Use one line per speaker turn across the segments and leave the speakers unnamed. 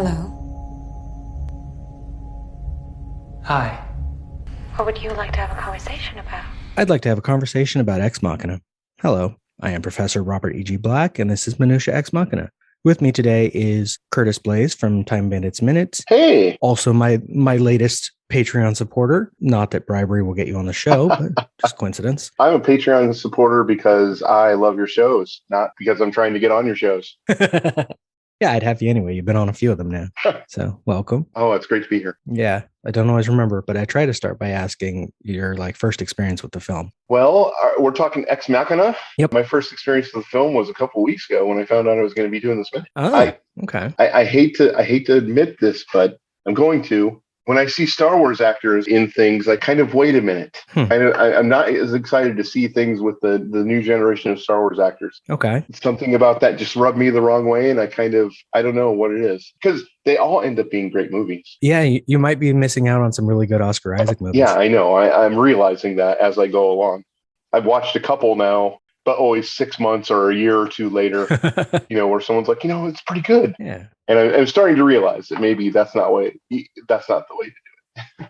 Hello.
Hi.
What would you like to have a conversation about?
I'd like to have a conversation about Ex Machina. Hello, I am Professor Robert E.G. Black, and this is Minutia Ex Machina. With me today is Curtis Blaze from Time Bandits Minutes.
Hey!
Also, my latest Patreon supporter. Not that bribery will get you on the show, but just coincidence.
I'm a Patreon supporter because I love your shows, not because I'm trying to get on your shows.
Yeah, I'd have you anyway. You've been on a few of them now. So, welcome.
Oh, it's great to be here.
Yeah, I don't always remember, but I try to start by asking your first experience with the film.
Well, we're talking Ex Machina.
Yep.
My first experience with the film was a couple weeks ago when I found out I was going to be doing this.
Oh, okay.
I hate to admit this, but I'm going to. When I see Star Wars actors in things, I kind of wait a minute. I'm not as excited to see things with the new generation of Star Wars actors.
Okay.
Something about that just rubbed me the wrong way, and I don't know what it is. Because they all end up being great movies.
Yeah, you might be missing out on some really good Oscar Isaac movies.
Yeah, I know. I'm realizing that as I go along. I've watched a couple now, but always 6 months or a year or two later, where someone's like, it's pretty good.
Yeah.
And I'm starting to realize that maybe that's not the way to do it.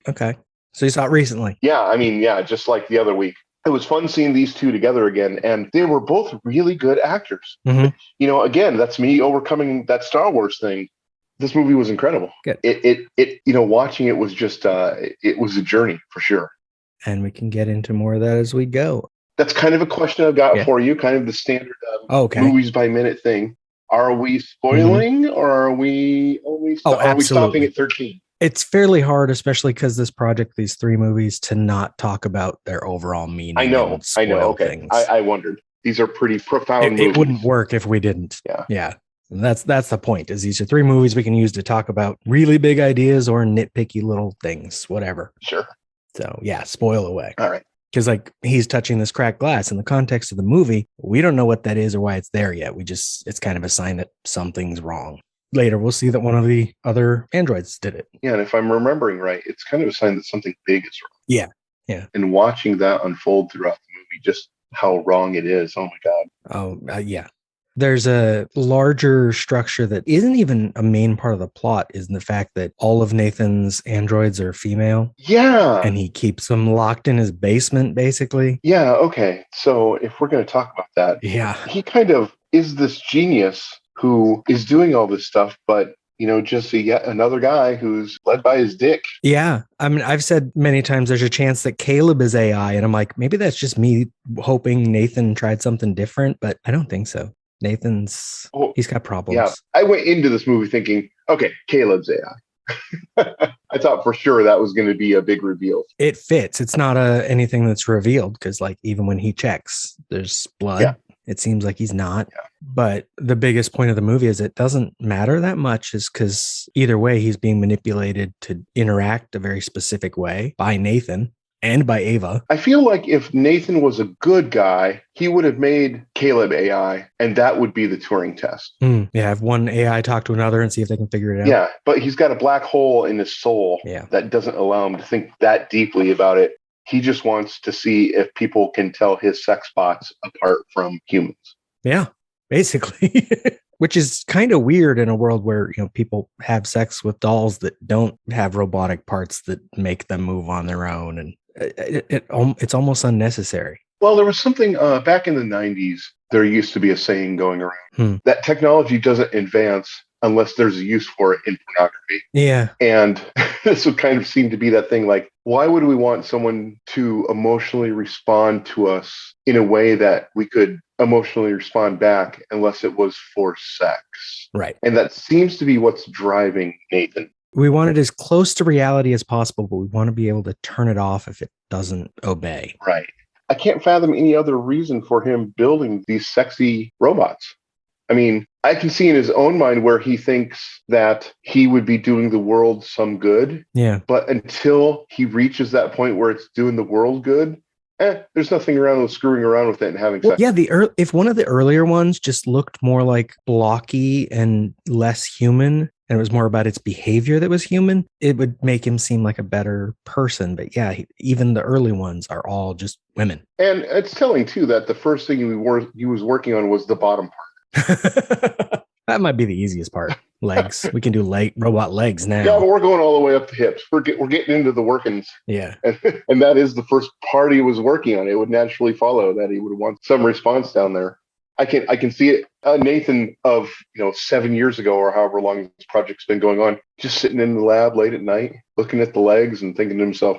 Okay. So you saw it recently?
Yeah, just like the other week. It was fun seeing these two together again, and they were both really good actors.
Mm-hmm.
Again, that's me overcoming that Star Wars thing. This movie was incredible.
Good.
It watching it was just, it was a journey for sure.
And we can get into more of that as we go.
That's kind of a question I've got for you, kind of the standard movies by minute thing. Are we spoiling or are we only stopping at 13?
It's fairly hard, especially because this project, these three movies, to not talk about their overall meaning.
I know. Okay. I wondered. These are pretty profound movies.
It wouldn't work if we didn't. Yeah. And that's the point, is these are three movies we can use to talk about really big ideas or nitpicky little things, whatever.
Sure.
So yeah, spoil away.
All right.
Because he's touching this cracked glass in the context of the movie. We don't know what that is or why it's there yet. It's kind of a sign that something's wrong. Later, we'll see that one of the other androids did it. Yeah,
and if I'm remembering right, it's kind of a sign that something big is wrong.
Yeah.
And watching that unfold throughout the movie, just how wrong it is. Oh, my God.
Oh, yeah. There's a larger structure that isn't even a main part of the plot, is the fact that all of Nathan's androids are female.
Yeah.
And he keeps them locked in his basement, basically.
Yeah, okay. So if we're going to talk about that, he kind of is this genius who is doing all this stuff, but just yet another guy who's led by his dick.
Yeah. I mean, I've said many times there's a chance that Caleb is AI, and I'm like, maybe that's just me hoping Nathan tried something different, but I don't think so. He's got problems.
Yeah, I went into this movie thinking, okay, Caleb's AI. I thought for sure that was going to be a big reveal.
It fits. It's not anything that's revealed, because even when he checks, there's blood. Yeah. It seems like he's not. Yeah. But the biggest point of the movie is it doesn't matter that much, is because either way, he's being manipulated to interact a very specific way by Nathan and by Ava.
I feel like if Nathan was a good guy, he would have made Caleb AI, and that would be the Turing test.
Yeah, have one AI talk to another and see if they can figure it out.
Yeah, but he's got a black hole in his soul that doesn't allow him to think that deeply about it. He just wants to see if people can tell his sex bots apart from humans.
Yeah, basically. Which is kind of weird in a world where, people have sex with dolls that don't have robotic parts that make them move on their own. And it's almost unnecessary.
Well, there was something back in the 90s, there used to be a saying going around that technology doesn't advance unless there's a use for it in pornography.
Yeah.
And this would kind of seem to be that thing, like, why would we want someone to emotionally respond to us in a way that we could emotionally respond back unless it was for sex?
Right.
And that seems to be what's driving Nathan.
We want it as close to reality as possible, but we want to be able to turn it off if it doesn't obey.
Right. I can't fathom any other reason for him building these sexy robots. I mean, I can see in his own mind where he thinks that he would be doing the world some good.
Yeah.
But until he reaches that point where it's doing the world good, there's nothing around with screwing around with it and having sex.
Yeah, if one of the earlier ones just looked more like blocky and less human, and it was more about its behavior that was human, it would make him seem like a better person. But yeah, even the early ones are all just women.
And it's telling, too, that the first thing he was working on was the bottom part.
That might be the easiest part. Legs. We can do robot legs now.
Yeah, but we're going all the way up the hips. We're getting into the workings.
Yeah.
And that is the first part he was working on. It would naturally follow that he would want some response down there. I can see it. Nathan of 7 years ago or however long this project's been going on, just sitting in the lab late at night, looking at the legs and thinking to himself,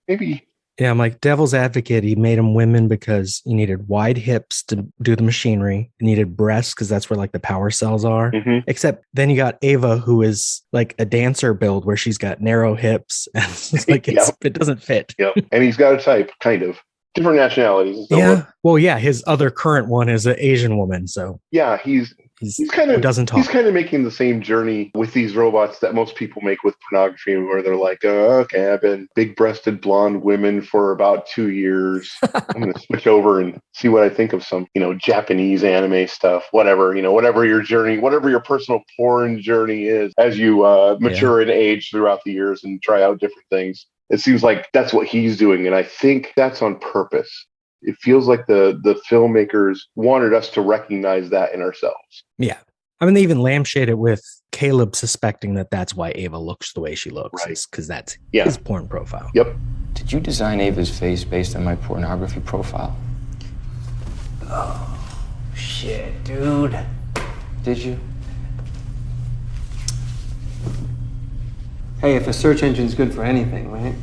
maybe.
Yeah, I'm like devil's advocate. He made them women because he needed wide hips to do the machinery. He needed breasts because that's where like the power cells are.
Mm-hmm.
Except then you got Ava, who is like a dancer build where she's got narrow hips. And it's like it doesn't fit.
Yeah, and he's got a type, kind of. Different nationalities.
Yeah. Well, yeah, his other current one is an Asian woman. So
yeah, he's kind of
doesn't talk.
He's kind of making the same journey with these robots that most people make with pornography, where they're like, okay, I've been big-breasted blonde women for about 2 years. I'm going to switch over and see what I think of some, Japanese anime stuff, whatever, whatever your journey, whatever your personal porn journey is as you mature in age throughout the years and try out different things. It seems like that's what he's doing, and I think that's on purpose. It feels like the filmmakers wanted us to recognize that in ourselves.
Yeah. I mean, they even lampshade it with Caleb suspecting that that's why Ava looks the way she looks, because that's his porn profile.
Yep.
Did you design Ava's face based on my pornography profile?
Oh, shit, dude.
Did you?
Hey, if a search engine's good for anything, right?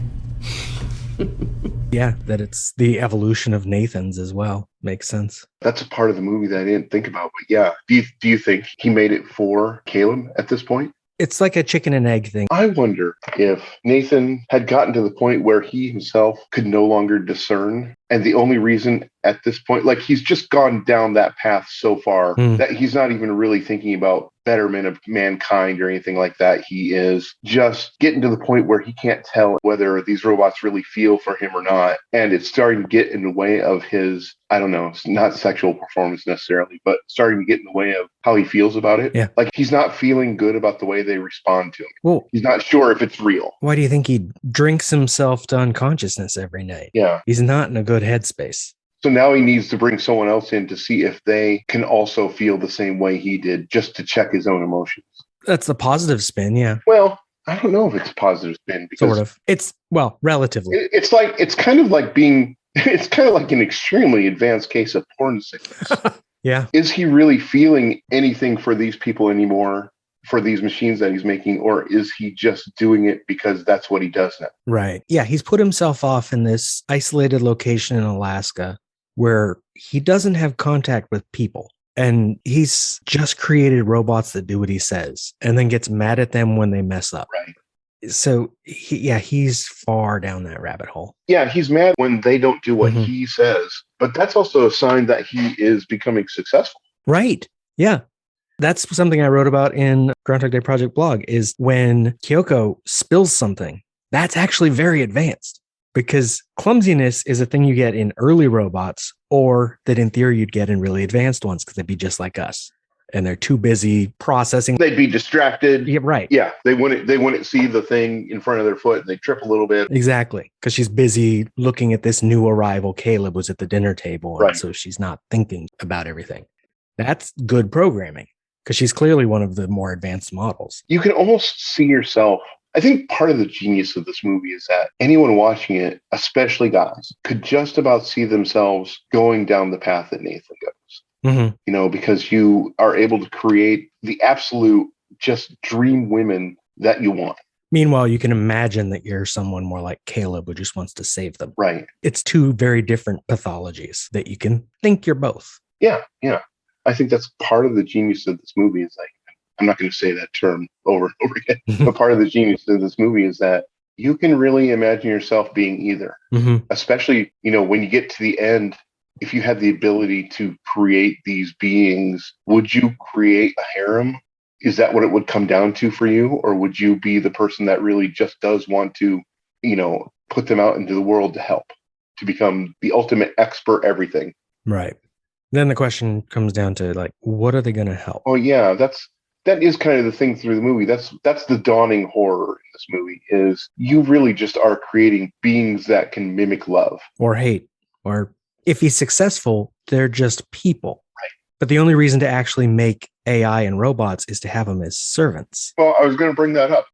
Yeah, that it's the evolution of Nathan's as well. Makes sense.
That's a part of the movie that I didn't think about. But yeah, do you think he made it for Caleb at this point?
It's like a chicken and egg thing.
I wonder if Nathan had gotten to the point where he himself could no longer discern. And the only reason at this point, like he's just gone down that path so far that he's not even really thinking about betterment of mankind or anything like that. He is just getting to the point where he can't tell whether these robots really feel for him or not. And it's starting to get in the way of his, I don't know, not sexual performance necessarily, but starting to get in the way of how he feels about it.
Yeah.
Like he's not feeling good about the way they respond to him.
Well,
he's not sure if it's real.
Why do you think he drinks himself to unconsciousness every night?
Yeah.
He's not in a good headspace.
So now he needs to bring someone else in to see if they can also feel the same way he did, just to check his own emotions.
That's the positive spin, yeah.
Well, I don't know if it's a positive spin because
sort of. It's relatively.
It's kind of like an extremely advanced case of porn sickness.
Yeah.
Is he really feeling anything for these people anymore, for these machines that he's making, or is he just doing it because that's what he does now?
Right. Yeah, he's put himself off in this isolated location in Alaska where he doesn't have contact with people. And he's just created robots that do what he says and then gets mad at them when they mess up.
Right.
So, he's far down that rabbit hole.
Yeah, he's mad when they don't do what he says. But that's also a sign that he is becoming successful.
Right. Yeah. That's something I wrote about in Groundhog Day Project blog is when Kyoko spills something. That's actually very advanced because clumsiness is a thing you get in early robots or that in theory you'd get in really advanced ones because they'd be just like us. And they're too busy processing.
They'd be distracted.
Yeah, right.
Yeah, they wouldn't see the thing in front of their foot. They trip a little bit.
Exactly, because she's busy looking at this new arrival. Caleb was at the dinner table, and so she's not thinking about everything. That's good programming because she's clearly one of the more advanced models.
You can almost see yourself. I think part of the genius of this movie is that anyone watching it, especially guys, could just about see themselves going down the path that Nathan goes.
Mm-hmm.
Because you are able to create the absolute just dream women that you want.
Meanwhile, you can imagine that you're someone more like Caleb who just wants to save them.
Right.
It's two very different pathologies that you can think you're both.
Yeah. I think that's part of the genius of this movie is like, I'm not going to say that term over and over again, but part of the genius of this movie is that you can really imagine yourself being either, especially, when you get to the end. If you had the ability to create these beings, would you create a harem? Is that what it would come down to for you? Or would you be the person that really just does want to, put them out into the world to help, to become the ultimate expert everything?
Right. Then the question comes down to like, what are they going to help?
Oh yeah, that is kind of the thing through the movie. That's the dawning horror in this movie is you really just are creating beings that can mimic love.
Or hate. Or if he's successful, they're just people.
Right.
But the only reason to actually make AI and robots is to have them as servants.
Well, I was going to bring that up.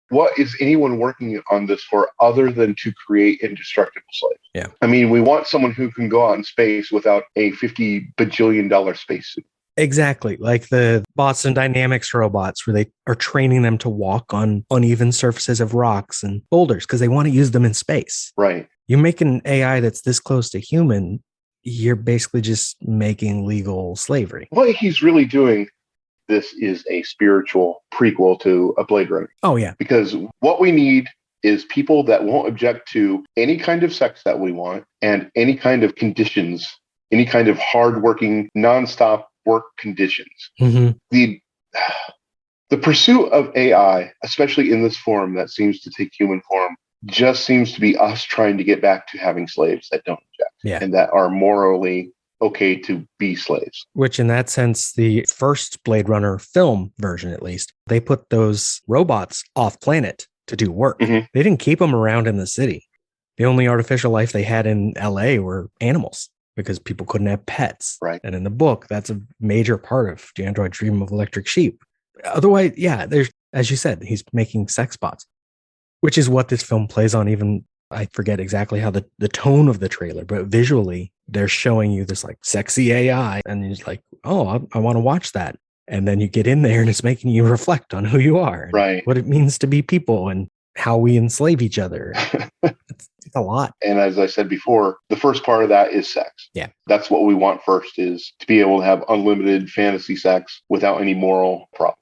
What is anyone working on this for other than to create indestructible slaves?
Yeah.
I mean, we want someone who can go out in space without a $50 bajillion spacesuit.
Exactly. Like the Boston Dynamics robots, where they are training them to walk on uneven surfaces of rocks and boulders because they want to use them in space.
Right.
You make an AI that's this close to human, you're basically just making legal slavery.
What he's really doing, this is a spiritual prequel to a Blade Runner.
Oh, yeah.
Because what we need is people that won't object to any kind of sex that we want and any kind of conditions, any kind of hardworking, nonstop work conditions.
Mm-hmm.
The pursuit of AI, especially in this form that seems to take human form, just seems to be us trying to get back to having slaves that don't object and that are morally okay to be slaves.
Which in that sense, the first Blade Runner film version, at least, they put those robots off planet to do work.
Mm-hmm.
They didn't keep them around in the city. The only artificial life they had in LA were animals because people couldn't have pets.
Right.
And in the book, that's a major part of The Android Dream of Electric Sheep. Otherwise, yeah, there's, as you said, he's making sex bots, which is what this film plays on. Even I forget exactly how the tone of the trailer, but visually they're showing you this like sexy AI and you're just like, oh, I want to watch that. And then you get in there and it's making you reflect on who you are, and
right,
what it means to be people and how we enslave each other. It's a lot.
And as I said before, the first part of that is sex.
Yeah.
That's what we want first, is to be able to have unlimited fantasy sex without any moral problems.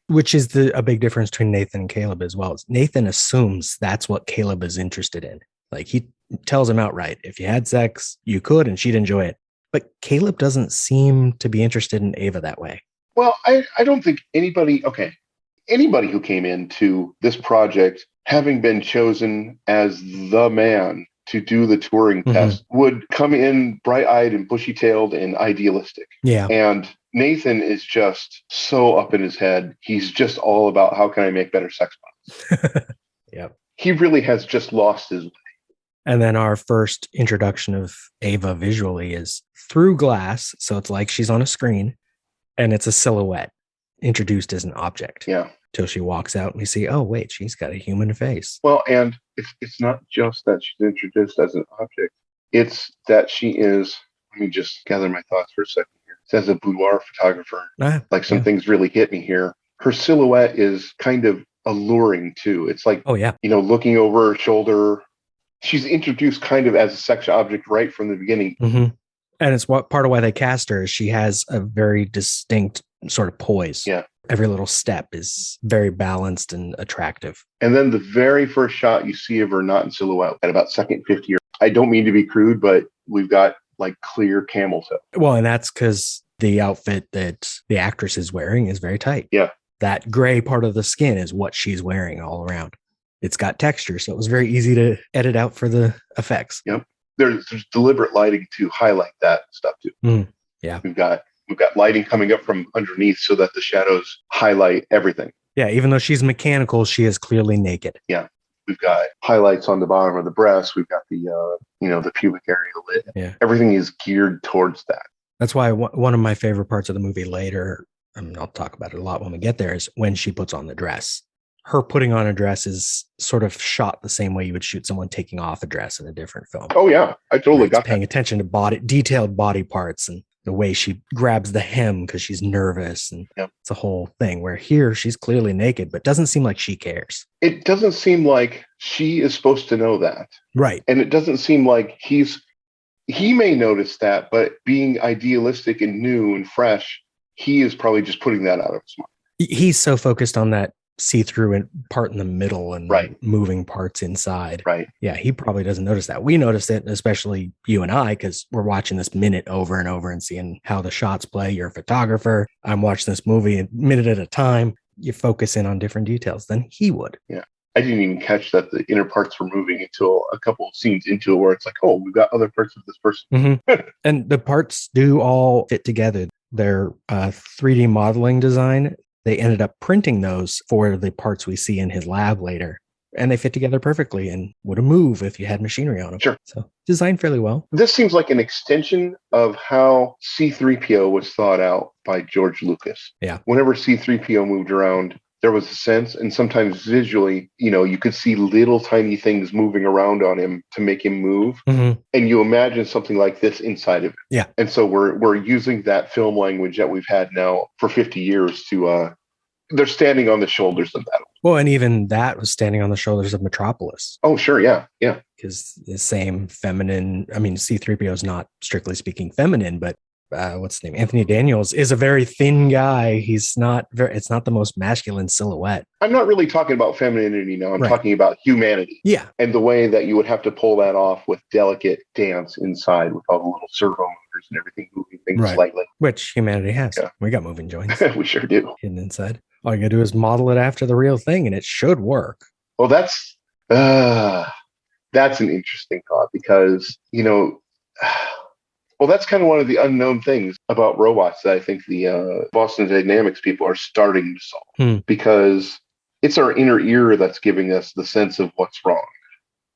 Which is a big difference between Nathan and Caleb as well. Nathan assumes that's what Caleb is interested in. Like he tells him outright, if you had sex, you could and she'd enjoy it. But Caleb doesn't seem to be interested in Ava that way.
Well, I don't think anybody who came into this project having been chosen as the man to do the Turing test would come in bright-eyed and bushy-tailed and idealistic.
Yeah.
And Nathan is just so up in his head. He's just all about how can I make better sex bots.
Yep.
He really has just lost his way.
And then our first introduction of Ava visually is through glass. So it's like she's on a screen and it's a silhouette introduced as an object.
Yeah.
Till she walks out and we see, oh, wait, she's got a human face.
Well, and it's not just that she's introduced as an object. It's that she is, let me just gather my thoughts for a second here. As a boudoir photographer, like some things really hit me here. Her silhouette is kind of alluring too. It's like, looking over her shoulder. She's introduced kind of as a sex object right from the beginning.
Mm-hmm. And it's part of why they cast her is she has a very distinct sort of poise.
Yeah.
Every little step is very balanced and attractive.
And then the very first shot you see of her not in silhouette at about second 50, I don't mean to be crude, but we've got like clear camel toe.
Well, and that's because the outfit that the actress is wearing is very tight.
Yeah.
That gray part of the skin is what she's wearing all around. It's got texture, so it was very easy to edit out for the effects.
Yep. There's deliberate lighting to highlight that stuff too.
Yeah.
We've got lighting coming up from underneath so that the shadows highlight everything.
Yeah, even though she's mechanical, she is clearly naked.
Yeah. We've got highlights on the bottom of the breast. We've got the pubic area lit.
Yeah.
Everything is geared towards that.
That's why one of my favorite parts of the movie later, and I'll talk about it a lot when we get there, is when she puts on the dress. Her putting on a dress is sort of shot the same way you would shoot someone taking off a dress in a different film.
Oh yeah, I totally got
paying attention to detailed body parts and the way she grabs the hem because she's nervous, and it's a whole thing. Where here she's clearly naked, but doesn't seem like she cares.
It doesn't seem like she is supposed to know that,
right?
And it doesn't seem like he may notice that, but being idealistic and new and fresh, he is probably just putting that out of his mind.
He's so focused on that see-through and part in the middle and moving parts inside.
Right.
Yeah, he probably doesn't notice that. We notice it, especially you and I, because we're watching this minute over and over and seeing how the shots play. You're a photographer. I'm watching this movie a minute at a time. You focus in on different details than he would.
Yeah. I didn't even catch that the inner parts were moving until a couple of scenes into it where it's like, oh, we've got other parts of this person.
And the parts do all fit together. Their 3D modeling design, they ended up printing those for the parts we see in his lab later. And they fit together perfectly and would have moved if you had machinery on them.
Sure.
So designed fairly well.
This seems like an extension of how C-3PO was thought out by George Lucas.
Yeah.
Whenever C-3PO moved around, there was a sense, and sometimes visually, you could see little tiny things moving around on him to make him move.
Mm-hmm.
And you imagine something like this inside of it.
Yeah.
And so we're using that film language that we've had now for 50 years to they're standing on the shoulders of that.
Well, and even that was standing on the shoulders of Metropolis.
Oh, sure. Yeah. Yeah.
Because the same feminine, I mean, C-3PO is not strictly speaking feminine, but what's his name? Anthony Daniels is a very thin guy. It's not the most masculine silhouette.
I'm not really talking about femininity now. I'm
Right.
talking about humanity.
Yeah.
And the way that you would have to pull that off with delicate dance inside with all the little servo motors and everything moving things
Right.
slightly.
Which humanity has.
Yeah.
We got moving joints
We sure do.
hidden inside. All you gotta do is model it after the real thing and it should work.
Well, that's an interesting thought because, well, that's kind of one of the unknown things about robots that I think the Boston Dynamics people are starting to solve because it's our inner ear that's giving us the sense of what's wrong.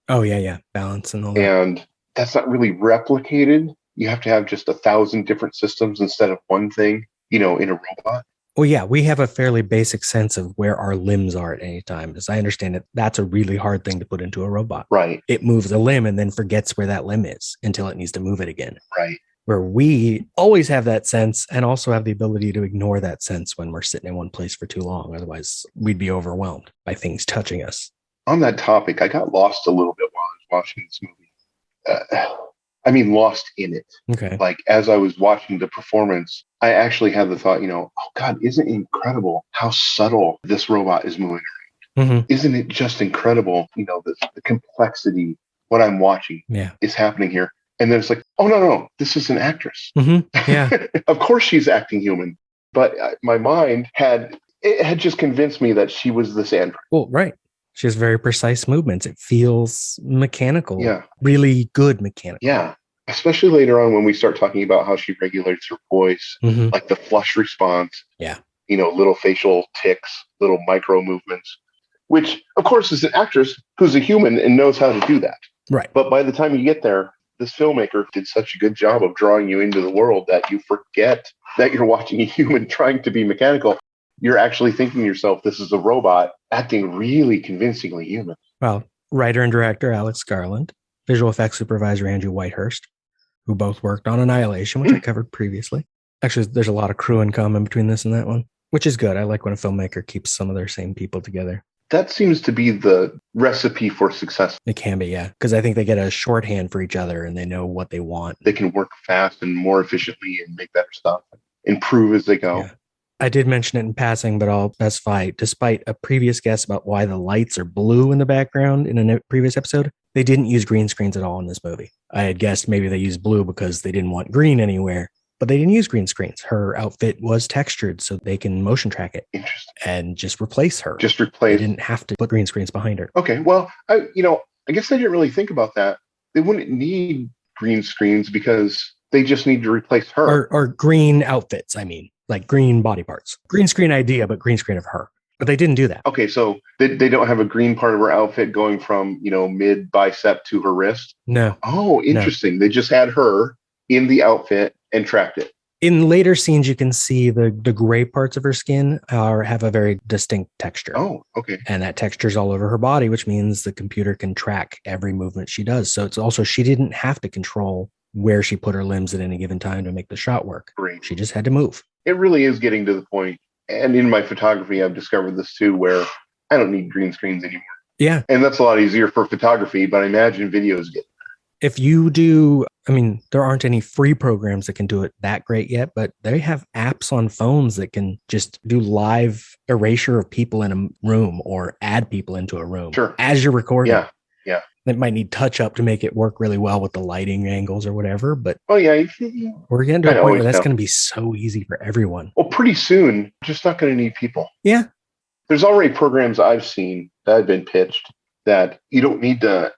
Oh, yeah. Balance and all that.
And that's not really replicated. You have to have just 1,000 different systems instead of one thing, in a robot.
Well, yeah, we have a fairly basic sense of where our limbs are at any time. As I understand it, that's a really hard thing to put into a robot.
Right.
It moves a limb and then forgets where that limb is until it needs to move it again.
Right.
Where we always have that sense and also have the ability to ignore that sense when we're sitting in one place for too long. Otherwise, we'd be overwhelmed by things touching us.
On that topic, I got lost a little bit while I was watching this movie. Lost in it.
Okay.
Like, as I was watching the performance, I actually had the thought, oh, God, isn't it incredible how subtle this robot is moving around?
Mm-hmm.
Isn't it just incredible, the complexity, what I'm watching is happening here. And then it's like, oh, no, this is an actress.
Mm-hmm. Yeah.
Of course she's acting human. But my mind had just convinced me that she was this android.
Well, right. She has very precise movements. It feels mechanical.
Yeah.
Really good mechanical.
Yeah. Especially later on when we start talking about how she regulates her voice,
Mm-hmm.
like the flush response.
Yeah.
Little facial tics, little micro movements, which, of course, is an actress who's a human and knows how to do that.
Right.
But by the time you get there, this filmmaker did such a good job of drawing you into the world that you forget that you're watching a human trying to be mechanical. You're actually thinking to yourself, this is a robot acting really convincingly human.
Well, writer and director Alex Garland, visual effects supervisor Andrew Whitehurst, who both worked on Annihilation, which I covered previously. Actually, there's a lot of crew in common between this and that one, which is good. I like when a filmmaker keeps some of their same people together.
That seems to be the recipe for success.
It can be, yeah, because I think they get a shorthand for each other and they know what they want.
They can work fast and more efficiently and make better stuff, improve as they go.
Yeah. I did mention it in passing, but I'll specify, despite a previous guess about why the lights are blue in the background in a previous episode, they didn't use green screens at all in this movie. I had guessed maybe they used blue because they didn't want green anywhere, but they didn't use green screens. Her outfit was textured so they can motion track it.
Interesting.
And just replace her.
Just
They
replace.
didn't have to put green screens behind her.
Okay. Well, I guess I didn't really think about that. They wouldn't need green screens because they just need to replace her.
Or green outfits, I mean, like green body parts. Green screen idea, but green screen of her. But they didn't do that.
Okay, so they don't have a green part of her outfit going from, mid bicep to her wrist.
No.
Oh, interesting. They just had her in the outfit and tracked it.
In later scenes, you can see the gray parts of her skin have a very distinct texture.
Oh, okay.
And that texture is all over her body, which means the computer can track every movement she does. So it's also, she didn't have to control where she put her limbs at any given time to make the shot work.
Great.
She just had to move.
It really is getting to the point. And in my photography, I've discovered this too, where I don't need green screens anymore.
Yeah.
And that's a lot easier for photography, but I imagine videos get.
If you do, there aren't any free programs that can do it that great yet, but they have apps on phones that can just do live erasure of people in a room or add people into a room as you're recording.
Yeah.
It might need touch up to make it work really well with the lighting angles or whatever, but
we're
getting to a point where that's going to be so easy for everyone.
Well, pretty soon, just not going to need people.
Yeah.
There's already programs I've seen that have been pitched that you don't need to,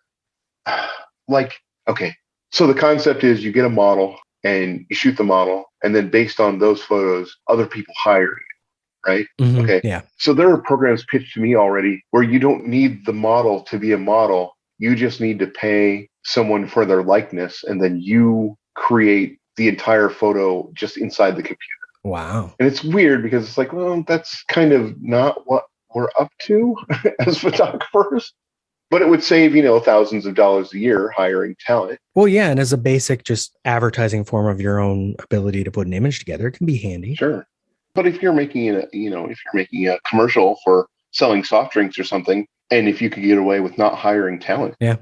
okay. So the concept is you get a model and you shoot the model, and then based on those photos, other people hire you. right?
Mhm.
Okay.
Yeah.
So there are programs pitched to me already where you don't need the model to be a model. You just need to pay someone for their likeness, and then you create the entire photo just inside the computer.
Wow.
And it's weird because it's like, well, that's kind of not what we're up to as photographers. But it would save, thousands of dollars a year hiring talent.
Well, yeah, and as a basic just advertising form of your own ability to put an image together, it can be handy.
Sure. But if you're making a commercial for selling soft drinks or something, and if you could get away with not hiring talent,
Yeah.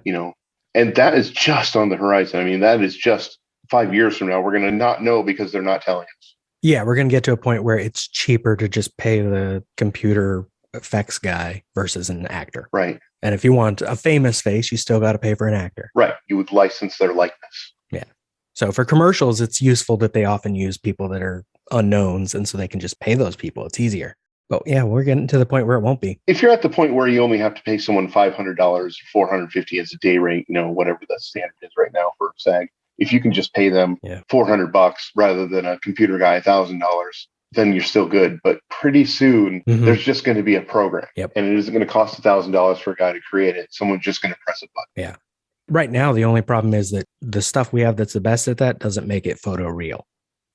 And that is just on the horizon. I mean, that is just 5 years from now. We're going to not know because they're not telling us.
Yeah, we're going to get to a point where it's cheaper to just pay the computer effects guy versus an actor.
Right.
And if you want a famous face, you still got to pay for an actor.
Right. You would license their likeness.
Yeah. So for commercials, it's useful that they often use people that are unknowns, and so they can just pay those people. It's easier. But yeah, we're getting to the point where it won't be.
If you're at the point where you only have to pay someone $500 or $450 as a day rate, whatever the standard is right now for SAG, if you can just pay them $400 rather than a computer guy $1,000, then you're still good. But pretty soon, there's just going to be a program.
Yep.
And it isn't going to cost $1,000 for a guy to create it. Someone's just going to press a button.
Yeah. Right now, the only problem is that the stuff we have that's the best at that doesn't make it photoreal.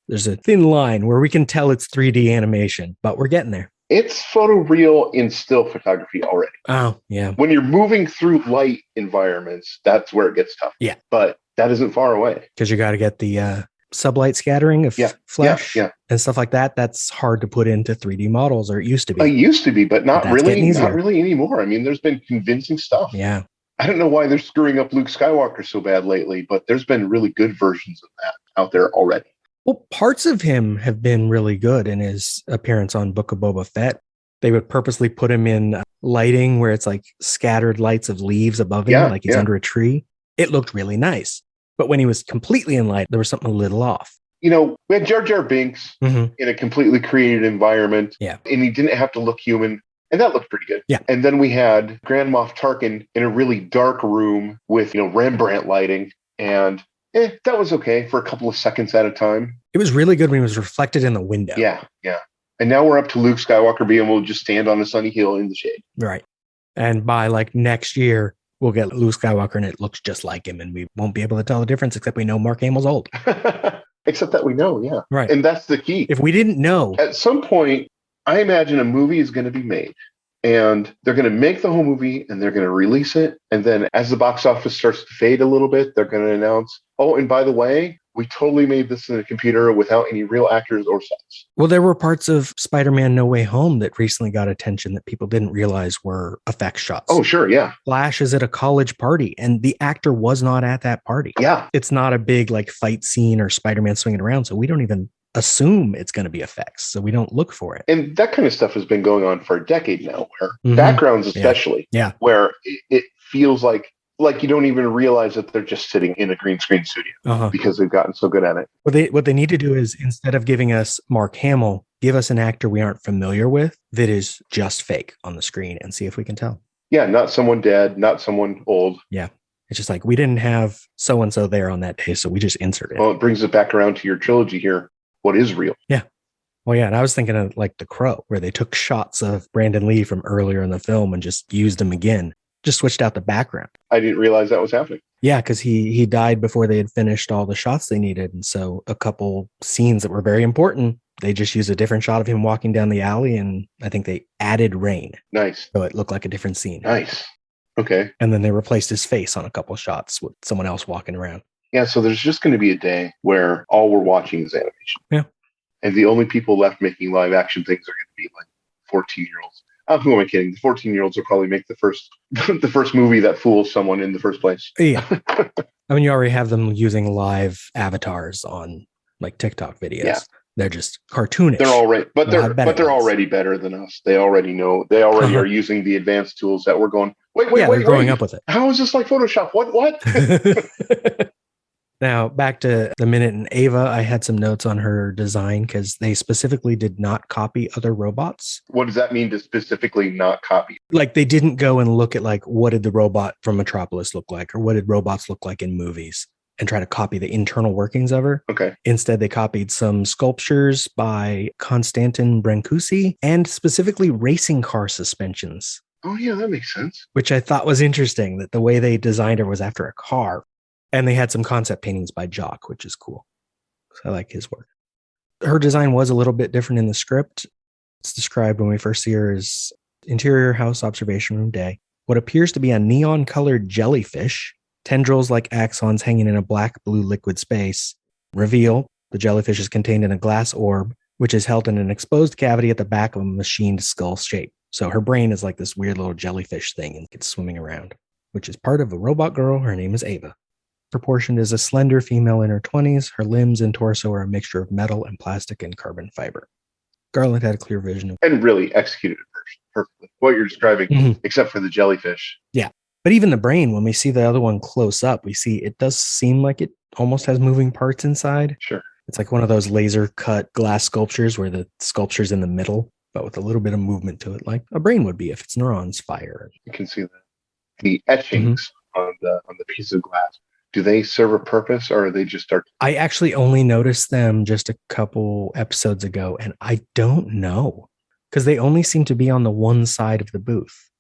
There's a thin line where we can tell it's 3D animation, but we're getting there.
It's photoreal in still photography already.
Oh, yeah.
When you're moving through light environments, that's where it gets tough.
Yeah.
But that isn't far away.
Because you got to get the sublight scattering of flesh and stuff like that. That's hard to put into 3D models, or it used to be.
It used to be, but not
That's
really anymore. I mean, there's been convincing stuff.
Yeah.
I don't know why they're screwing up Luke Skywalker so bad lately, but there's been really good versions of that out there already.
Well, parts of him have been really good in his appearance on Book of Boba Fett. They would purposely put him in lighting where it's like scattered lights of leaves above him, like he's under a tree. It looked really nice. But when he was completely in light, there was something a little off.
We had Jar Jar Binks in a completely created environment.
Yeah.
And he didn't have to look human. And that looked pretty good.
Yeah.
And then we had Grand Moff Tarkin in a really dark room with, Rembrandt lighting. And that was okay for a couple of seconds at a time.
It was really good when he was reflected in the window.
Yeah, yeah. And now we're up to Luke Skywalker being able to just stand on a sunny hill in the shade.
Right. And by like next year, we'll get Luke Skywalker and it looks just like him. And we won't be able to tell the difference, except we know Mark Hamill's old.
Except that we know, yeah.
Right.
And that's the key.
If we didn't know.
At some point, I imagine a movie is going to be made. And they're going to make the whole movie and they're going to release it. And then as the box office starts to fade a little bit, they're going to announce, oh, and by the way, we totally made this in a computer without any real actors or sets.
Well, there were parts of Spider-Man No Way Home that recently got attention that people didn't realize were effect shots.
Oh, sure. Yeah.
Flash is at a college party and the actor was not at that party.
Yeah.
It's not a big like fight scene or Spider-Man swinging around. So we don't even assume it's going to be effects. So we don't look for it.
And that kind of stuff has been going on for a decade now, where backgrounds especially, where it feels like you don't even realize that they're just sitting in a green screen studio because they've gotten so good at it.
What they need to do is, instead of giving us Mark Hamill, give us an actor we aren't familiar with that is just fake on the screen and see if we can tell.
Yeah, not someone dead, not someone old.
Yeah. It's just like, we didn't have so-and-so there on that day, so we just inserted it.
Well, it brings it back around to your trilogy here. What is real?
Yeah. Well, yeah. And I was thinking of like The Crow, where they took shots of Brandon Lee from earlier in the film and just used them again. Just switched out the background.
I didn't realize that was happening.
Yeah, because he died before they had finished all the shots they needed. And so a couple scenes that were very important, they just used a different shot of him walking down the alley. And I think they added rain.
Nice.
So it looked like a different scene.
Nice. Okay.
And then they replaced his face on a couple shots with someone else walking around.
Yeah, so there's just going to be a day where all we're watching is animation.
Yeah.
And the only people left making live action things are going to be like 14-year-olds. Who am I kidding? The 14-year-olds will probably make the first movie that fools someone in the first place.
Yeah. I mean, you already have them using live avatars on like TikTok videos. Yeah. They're just cartoonish.
They're already, but they're already better than us. They already know. They already are using the advanced tools that we're going. Wait.
They're growing up with it.
How is this like Photoshop? What?
Now, back to the Minute and Ava, I had some notes on her design because they specifically did not copy other robots.
What does that mean to specifically not copy?
Like they didn't go and look at like, what did the robot from Metropolis look like? Or what did robots look like in movies? and try to copy the internal workings of her.
Okay.
Instead, they copied some sculptures by Konstantin Brancusi and specifically racing car suspensions,
Oh, yeah, that makes sense.
which I thought was interesting that the way they designed her was after a car. And they had some concept paintings by Jock, which is cool. So I like his work. Her design was a little bit different in the script. It's described when we first see her as interior house observation room day. What appears to be a neon-colored jellyfish, tendrils like axons hanging in a black-blue liquid space. Reveal, the jellyfish is contained in a glass orb, which is held in an exposed cavity at the back of a machined skull shape. So her brain is like this weird little jellyfish thing and it's swimming around, which is part of a robot girl. Her name is Ava. Proportioned as a slender female in her 20s. Her limbs and torso are a mixture of metal and plastic and carbon fiber. Garland had a clear vision of
And really executed it perfectly. What you're describing, except for the jellyfish.
But even the brain, when we see the other one close up, we see it does seem like it almost has moving parts inside.
Sure.
It's like one of those laser cut glass sculptures where the sculpture's in the middle, but with a little bit of movement to it, like a brain would be if its neurons fire.
You can see the etchings on the piece of glass. Do they serve a purpose, or are they just start?
I actually only noticed them just a couple episodes ago, and I don't know because they only seem to be on the one side of the booth,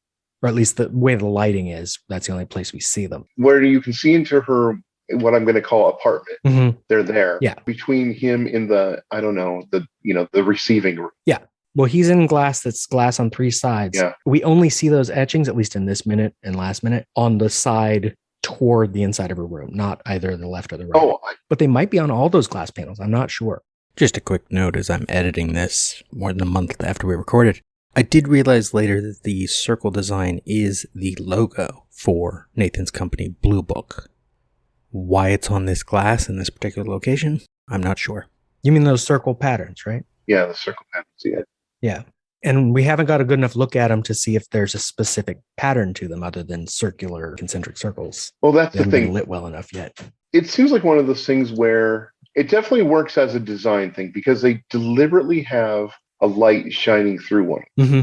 or at least the way the lighting is. That's the only place we see them.
Where you can see into her, what I'm going to call apartment.
Mm-hmm.
They're there.
Yeah.
Between him in the, I don't know, the receiving room.
Yeah. Well, he's in glass that's glass on three sides.
Yeah.
We only see those etchings, at least in this minute and last minute, on the side toward the inside of her room, not either the left or the right.
Oh,
But they might be on all those glass panels. I'm not sure.
Just a quick note as I'm editing this more than a month after we recorded. I did realize later that the circle design is the logo for Nathan's company, Blue Book. Why it's on this glass in this particular location, I'm not sure.
You mean those circle patterns, right?
yeah, the circle patterns. Yeah.
Yeah. And we haven't got a good enough look at them to see if there's a specific pattern to them other than circular concentric circles.
Well, that's
They
the
haven't been
thing.
lit well enough yet.
It seems like one of those things where it definitely works as a design thing because they deliberately have a light shining through one.
Mm-hmm.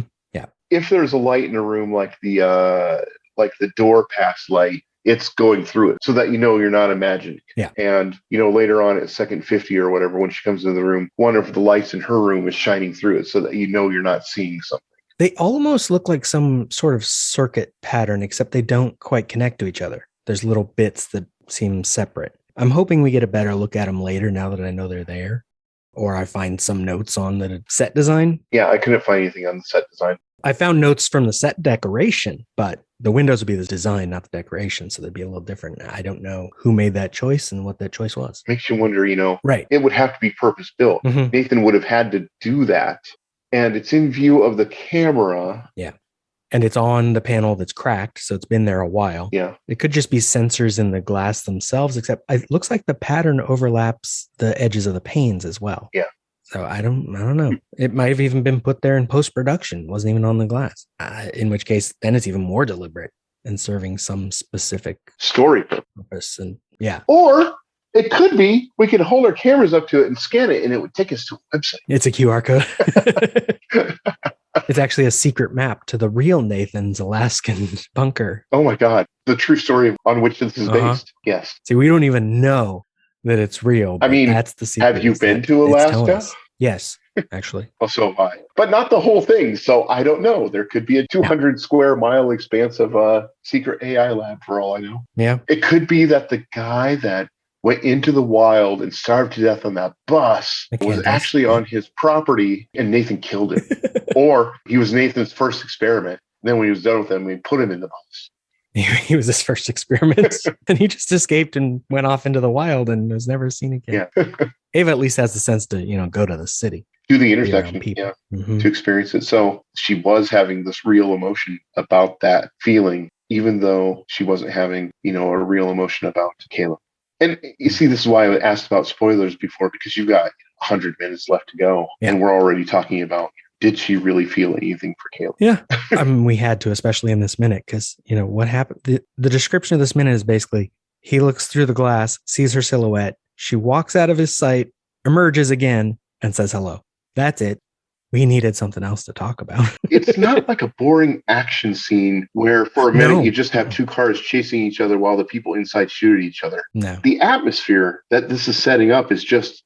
If there's a light in a room like the door pass light, it's going through it so that you're not imagining it.
Yeah.
And later on at second 50 or whatever, when she comes into the room, one of the lights in her room is shining through it so that you're not seeing something.
They almost look like some sort of circuit pattern, except they don't quite connect to each other. There's little bits that seem separate. I'm hoping we get a better look at them later now that I know they're there. Or I find some notes on the set design.
Yeah, I couldn't find anything on the set design.
I found notes from the set decoration, but the windows would be the design, not the decoration. So they'd be a little different. I don't know who made that choice and what that choice was.
Makes you wonder,
Right.
it would have to be purpose built.
Mhm.
Nathan would have had to do that. And it's in view of the camera.
And it's on the panel that's cracked. So it's been there a while.
Yeah.
It could just be sensors in the glass themselves, except it looks like the pattern overlaps the edges of the panes as well.
Yeah.
So I don't know. It might have even been put there in post-production. It wasn't even on the glass. In which case, then it's even more deliberate and serving some specific
Story.
purpose. And yeah,
Or it could be we could hold our cameras up to it and scan it and it would take us to a website.
it's a QR code. It's actually a secret map to the real Nathan's Alaskan bunker.
Oh my God. The true story on which this is
Uh-huh.
based. Yes.
See, we don't even know that it's real. But
mean,
that's the secret.
have you
is
been
that
to
it's telling
Alaska?
us. Yes, actually.
Oh, so have I. But not the whole thing. So I don't know. There could be a 200 square mile expanse of a secret AI lab for all I know.
Yeah.
It could be that the guy that went into the wild and starved to death on that bus
The
was
Candace.
actually on his property and Nathan killed him. Or he was Nathan's first experiment. And then when he was done with him, we put him in the bus.
He was his first experiment and he just escaped and went off into the wild and was never seen again.
Yeah.
Ava at least has the sense to, go to the city.
To the
be around
intersection.
people.
Yeah.
Mhm.
To experience it. So she was having this real emotion about that feeling, even though she wasn't having, a real emotion about Caleb. And you see, this is why I asked about spoilers before, because you've got 100 minutes left to go.
Yeah.
And we're already talking about, did she really feel anything for Caleb?
Yeah. I mean, we had to, especially in this minute, because, what happened? The description of this minute is basically he looks through the glass, sees her silhouette. She walks out of his sight, emerges again, and says hello. That's it. We needed something else to talk about.
It's not like a boring action scene where for a minute
No.
you just have two cars chasing each other while the people inside shoot at each other.
No.
The atmosphere that this is setting up is just,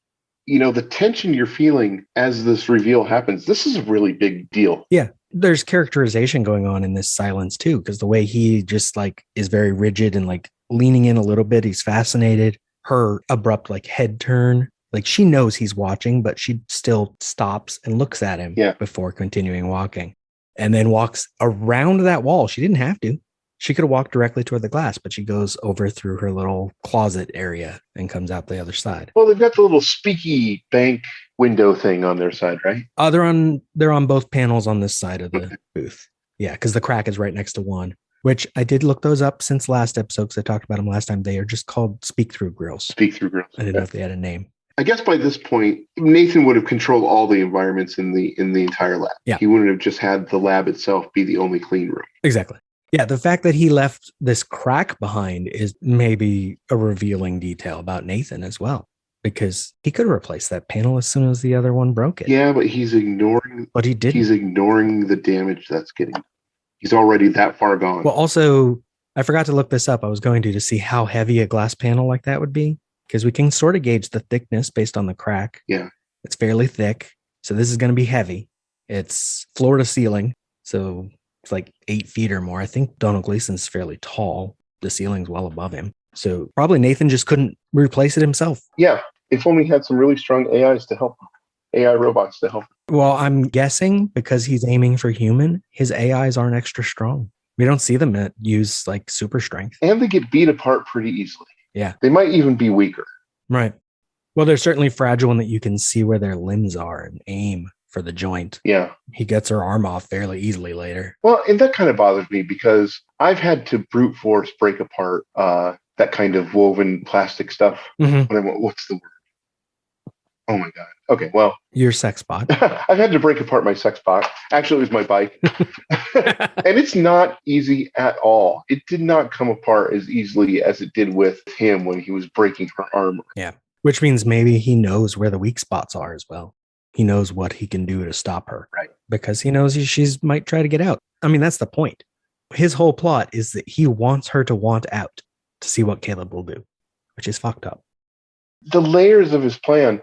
the tension you're feeling as this reveal happens. This is a really big deal.
Yeah. There's characterization going on in this silence too, because the way he just like is very rigid and like leaning in a little bit, he's fascinated. Her abrupt like head turn, like she knows he's watching, but she still stops and looks at him before continuing walking, and then walks around that wall. She didn't have to. She could have walked directly toward the glass, but she goes over through her little closet area and comes out the other side.
Well, they've got the little speaky bank window thing on their side, right?
They're on both panels on this side of the booth. Yeah, because the crack is right next to one, which I did look those up since last episode because I talked about them last time. They are just called speak-through grills.
Speak-through grills.
I didn't know if they had a name.
I guess by this point, Nathan would have controlled all the environments in the entire lab.
Yeah.
He wouldn't have just had the lab itself be the only clean room.
Exactly. Yeah, the fact that he left this crack behind is maybe a revealing detail about Nathan as well, because he could have replaced that panel as soon as the other one broke it.
Yeah, but he's ignoring.
But he didn't.
He's ignoring the damage that's getting. He's already that far gone.
Well, also, I forgot to look this up. I was going to see how heavy a glass panel like that would be, because we can sort of gauge the thickness based on the crack.
Yeah.
It's fairly thick. So this is going to be heavy. It's floor to ceiling. So it's like 8 feet or more. I think Donald Gleason's fairly tall. The ceiling's well above him. So probably Nathan just couldn't replace it himself.
Yeah. If only he had some really strong AIs to help him. AI robots to help him.
Well, I'm guessing because he's aiming for human, his AIs aren't extra strong. We don't see them use like super strength.
And they get beat apart pretty easily.
Yeah.
They might even be weaker.
Right. Well, they're certainly fragile in that you can see where their limbs are and aim for the joint.
Yeah.
He gets her arm off fairly easily later.
Well, and that kind of bothers me because I've had to brute force break apart that kind of woven plastic stuff.
Mm-hmm.
What's the word? Oh my God. Okay, well.
Your sex bot.
I've had to break apart my sex bot. Actually, it was my bike. And it's not easy at all. It did not come apart as easily as it did with him when he was breaking her armor.
Yeah. Which means maybe he knows where the weak spots are as well. He knows what he can do to stop her.
Right.
Because he knows she's might try to get out. I mean, that's the point. His whole plot is that he wants her to want out to see what Caleb will do, which is fucked up.
The layers of his plan,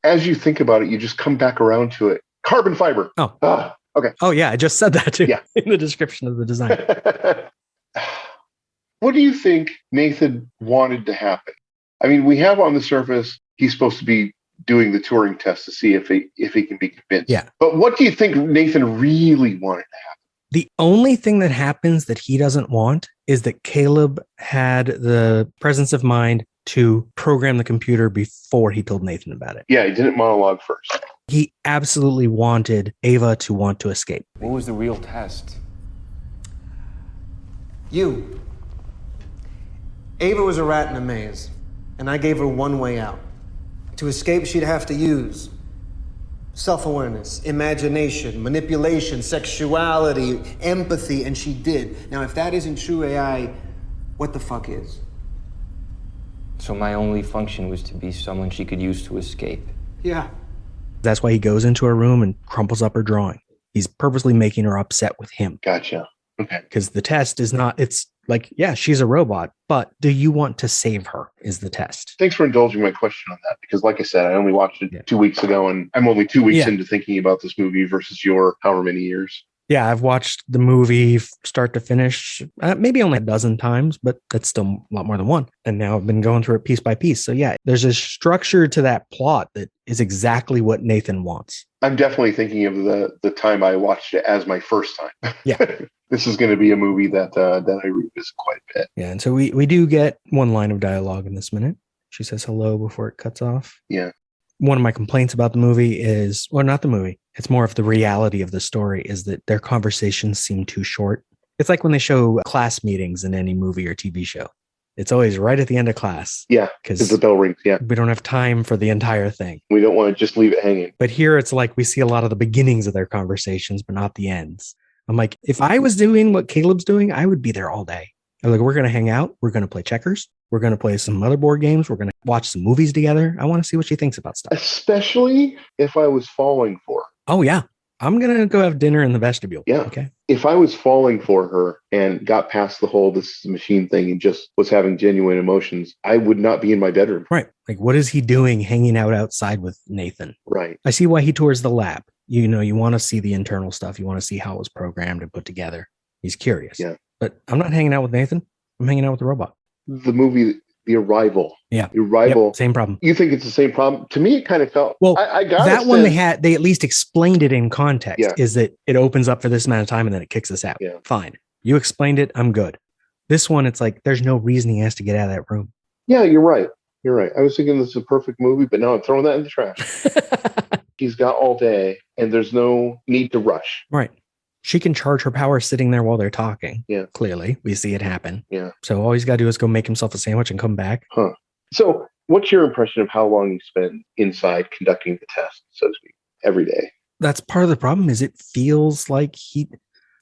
as you think about it, you just come back around to it. Carbon fiber.
Oh.
Okay.
Oh, yeah. I just said that too
Yeah.
in the description of the design.
What do you think Nathan wanted to happen? I mean, we have on the surface, he's supposed to be doing the Turing test to see if he can be convinced.
Yeah.
But what do you think Nathan really wanted to happen?
The only thing that happens that he doesn't want is that Caleb had the presence of mind to program the computer before he told Nathan about it.
Yeah, he didn't monologue first.
He absolutely wanted Ava to want to escape.
What was the real test?
You. Ava was a rat in a maze, and I gave her one way out. To escape, she'd have to use self-awareness, imagination, manipulation, sexuality, empathy, and she did. Now, if that isn't true AI, what the fuck is?
So my only function was to be someone she could use to escape.
Yeah.
That's why he goes into her room and crumples up her drawing. He's purposely making her upset with him.
Gotcha. Okay.
Because the test is not, it's like, yeah, she's a robot, but do you want to save her is the test.
Thanks for indulging my question on that, because like I said, I only watched it 2 weeks ago, and I'm only 2 weeks into thinking about this movie versus your however many years.
Yeah, I've watched the movie start to finish, maybe only a dozen times, but that's still a lot more than one. And now I've been going through it piece by piece. So yeah, there's a structure to that plot that is exactly what Nathan wants.
I'm definitely thinking of the time I watched it as my first time.
Yeah.
This is going to be a movie that I revisit quite a bit.
Yeah, and so we do get one line of dialogue in this minute. She says hello before it cuts off.
Yeah.
One of my complaints about the movie is, well, not the movie. It's more of the reality of the story is that their conversations seem too short. It's like when they show class meetings in any movie or TV show. It's always right at the end of class.
Yeah, because the bell rings. Yeah.
We don't have time for the entire thing.
We don't want to just leave it hanging.
But here it's like we see a lot of the beginnings of their conversations, but not the ends. I'm like, if I was doing what Caleb's doing, I would be there all day. I'm like, we're going to hang out. We're going to play checkers. We're going to play some other board games. We're going to watch some movies together. I want to see what she thinks about stuff.
Especially if I was falling for her.
Oh, yeah. I'm going to go have dinner in the vestibule.
Yeah.
Okay.
If I was falling for her and got past the whole this is a machine thing and just was having genuine emotions, I would not be in my bedroom.
Right. Like, what is he doing hanging out outside with Nathan?
Right.
I see why he tours the lab. You want to see the internal stuff. You want to see how it was programmed and put together. He's curious.
Yeah.
But I'm not hanging out with Nathan. I'm hanging out with the robot.
The movie, The Arrival.
Yeah.
The Arrival.
Yep, same problem.
You think it's the same problem? To me, it kind of felt,
well,
I got
that one they at least explained it in context.
Yeah.
Is that it opens up for this amount of time and then it kicks us out.
Yeah.
Fine. You explained it. I'm good. This one, it's like, there's no reason he has to get out of that room.
Yeah, you're right. You're right. I was thinking this is a perfect movie, but now I'm throwing that in the trash. He's got all day and there's no need to rush.
Right. She can charge her power sitting there while they're talking.
Yeah.
Clearly, we see it happen.
Yeah.
So all he's got to do is go make himself a sandwich and come back.
Huh. So what's your impression of how long you spend inside conducting the test, so to speak, every day?
That's part of the problem is it feels like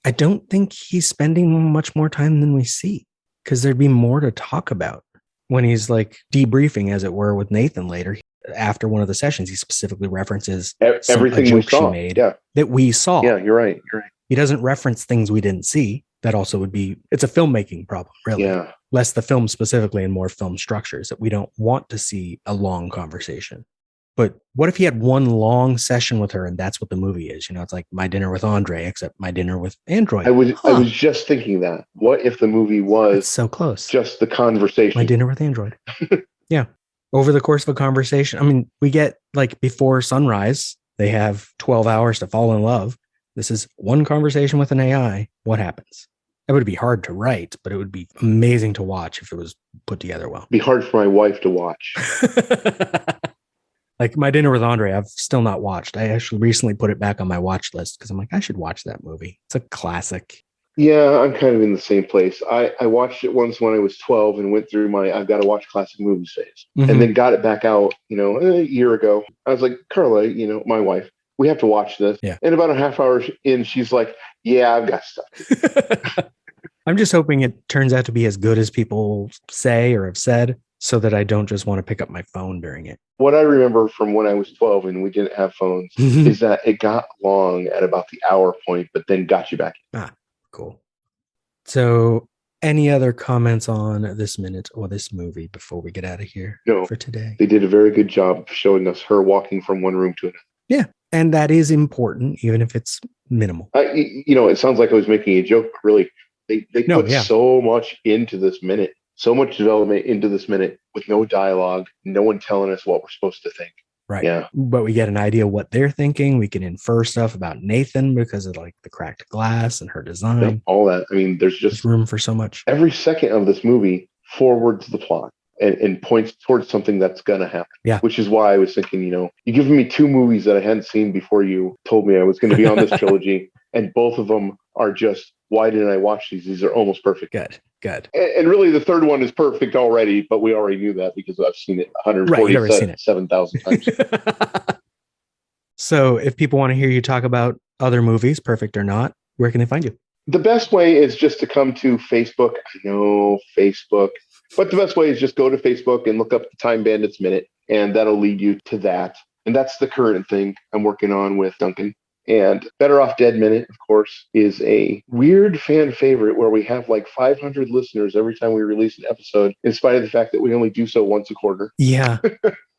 I don't think he's spending much more time than we see because there'd be more to talk about when he's like debriefing, as it were, with Nathan later. After one of the sessions, he specifically references
everything we saw.
She made that we saw.
Yeah, you're right. You're right.
He doesn't reference things we didn't see. That also would be, it's a filmmaking problem, really.
Yeah.
Less the film specifically and more film structures that we don't want to see a long conversation. But what if he had one long session with her and that's what the movie is? It's like My Dinner with Andre, except My Dinner with Android.
I was just thinking that. What if the movie was
it's so close?
Just the conversation.
My Dinner with Android. Yeah. Over the course of a conversation. I mean, we get like before sunrise, they have 12 hours to fall in love. This is one conversation with an AI. What happens? It would be hard to write, but it would be amazing to watch if it was put together well.
It'd be hard for my wife to watch.
Like My Dinner with Andre, I've still not watched. I actually recently put it back on my watch list because I'm like, I should watch that movie. It's a classic.
Yeah, I'm kind of in the same place. I watched it once when I was 12 and went through my I've got to watch classic movies phase.
Mm-hmm.
And then got it back out, a year ago. I was like, Carla, my wife, we have to watch this.
Yeah.
And about a half hour in, she's like, yeah, I've got stuff.
I'm just hoping it turns out to be as good as people say or have said so that I don't just want to pick up my phone during it.
What I remember from when I was 12 and we didn't have phones is that it got long at about the hour point, but then got you back.
Ah, cool. So any other comments on this minute or this movie before we get out of here for today?
They did a very good job of showing us her walking from one room to another.
Yeah. And that is important, even if it's minimal.
It sounds like I was making a joke, but really, they put so much into this minute, so much development into this minute with no dialogue, no one telling us what we're supposed to think.
Right.
Yeah.
But we get an idea what they're thinking. We can infer stuff about Nathan because of like the cracked glass and her design.
All that. I mean, there's
room for so much.
Every second of this movie forwards the plot and points towards something that's going to happen.
Yeah.
Which is why I was thinking, you're giving me two movies that I hadn't seen before you told me I was going to be on this trilogy. And both of them are just, why didn't I watch these? These are almost perfect.
Good.
And really, the third one is perfect already, but we already knew that because I've seen it 147,000 times. So
if people want to hear you talk about other movies, perfect or not, where can they find you?
The best way is just to come to Facebook. I know Facebook, but the best way is just go to Facebook and look up the Time Bandits Minute, and that'll lead you to that. And that's the current thing I'm working on with Duncan. And Better Off Dead Minute, of course, is a weird fan favorite where we have like 500 listeners every time we release an episode, in spite of the fact that we only do so once a quarter.
Yeah.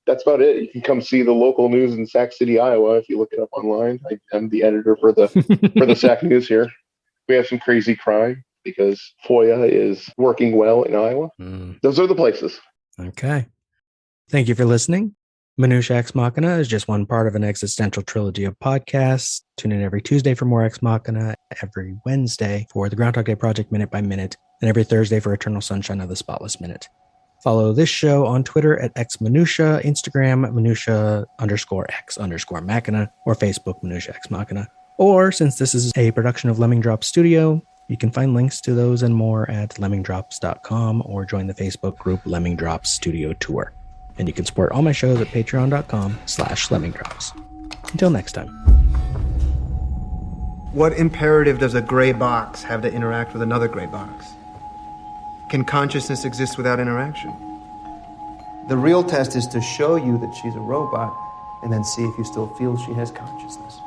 That's about it. You can come see the local news in Sac City, Iowa, if you look it up online. I'm the editor for the Sac News here. We have some crazy crime because FOIA is working well in Iowa. Those are the places.
Okay. Thank you for listening. Minutia Ex Machina is just one part of an existential trilogy of podcasts. Tune in every Tuesday for more Ex Machina, every Wednesday for the Groundhog Day Project Minute by Minute, and every Thursday for Eternal Sunshine of the Spotless Minute. Follow this show on Twitter at xminutia, Instagram minutia_x_machina, or Facebook Minutia Ex Machina. Or, since this is a production of Lemming Drop Studio, you can find links to those and more at lemmingdrops.com or join the Facebook group Lemming Drops Studio Tour. And you can support all my shows at patreon.com/lemmingdrops. Until next time.
What imperative does a gray box have to interact with another gray box? Can consciousness exist without interaction? The real test is to show you that she's a robot and then see if you still feel she has consciousness.